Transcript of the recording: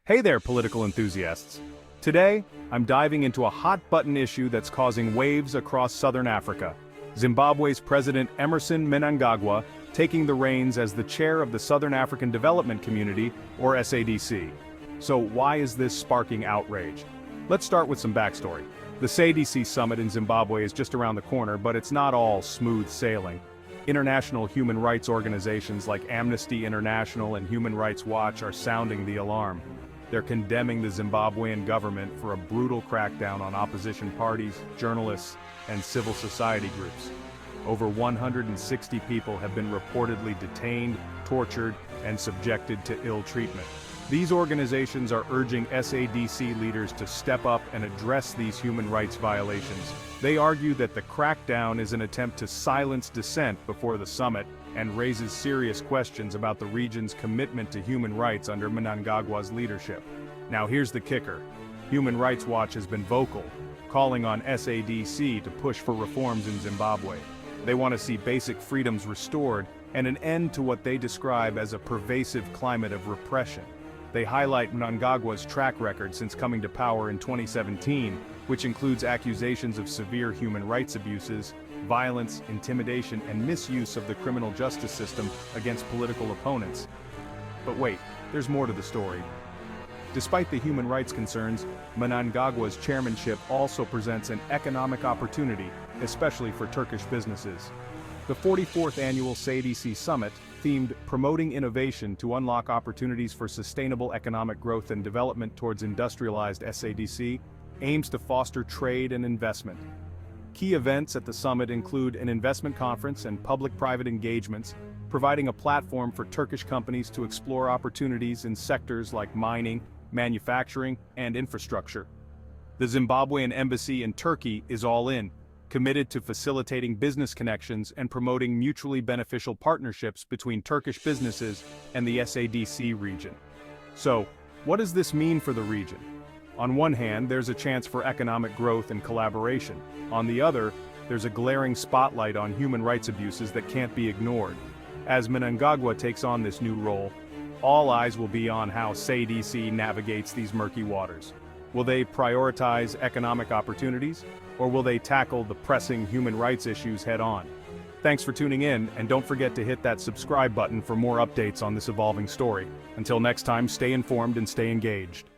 Hey there, political enthusiasts. Today, I'm diving into a hot-button issue that's causing waves across southern Africa. Zimbabwe's President Emmerson Mnangagwa taking the reins as the chair of the Southern African Development Community, or SADC. So why is this sparking outrage? Let's start with some backstory. The SADC summit in Zimbabwe is just around the corner, but it's not all smooth sailing. International human rights organizations like Amnesty International and Human Rights Watch are sounding the alarm. They're condemning the Zimbabwean government for a brutal crackdown on opposition parties, journalists, and civil society groups. Over 160 people have been reportedly detained, tortured, and subjected to ill treatment. These organizations are urging SADC leaders to step up and address these human rights violations. They argue that the crackdown is an attempt to silence dissent before the summit and raises serious questions about the region's commitment to human rights under Mnangagwa's leadership. Now here's the kicker. Human Rights Watch has been vocal, calling on SADC to push for reforms in Zimbabwe. They want to see basic freedoms restored and an end to what they describe as a pervasive climate of repression. They highlight Mnangagwa's track record since coming to power in 2017, which includes accusations of severe human rights abuses, violence, intimidation, and misuse of the criminal justice system against political opponents. But wait, there's more to the story. Despite the human rights concerns, Mnangagwa's chairmanship also presents an economic opportunity, especially for Turkish businesses. The 44th annual SADC summit, themed Promoting Innovation to Unlock Opportunities for Sustainable Economic Growth and Development towards Industrialized SADC, aims to foster trade and investment. Key events at the summit include an investment conference and public-private engagements, providing a platform for Turkish companies to explore opportunities in sectors like mining, manufacturing, and infrastructure. The Zimbabwean embassy in Turkey is all in, committed to facilitating business connections and promoting mutually beneficial partnerships between Turkish businesses and the SADC region. So, what does this mean for the region? On one hand, there's a chance for economic growth and collaboration. On the other, there's a glaring spotlight on human rights abuses that can't be ignored. As Mnangagwa takes on this new role, all eyes will be on how SADC navigates these murky waters. Will they prioritize economic opportunities, or will they tackle the pressing human rights issues head-on? Thanks for tuning in, and don't forget to hit that subscribe button for more updates on this evolving story. Until next time, stay informed and stay engaged.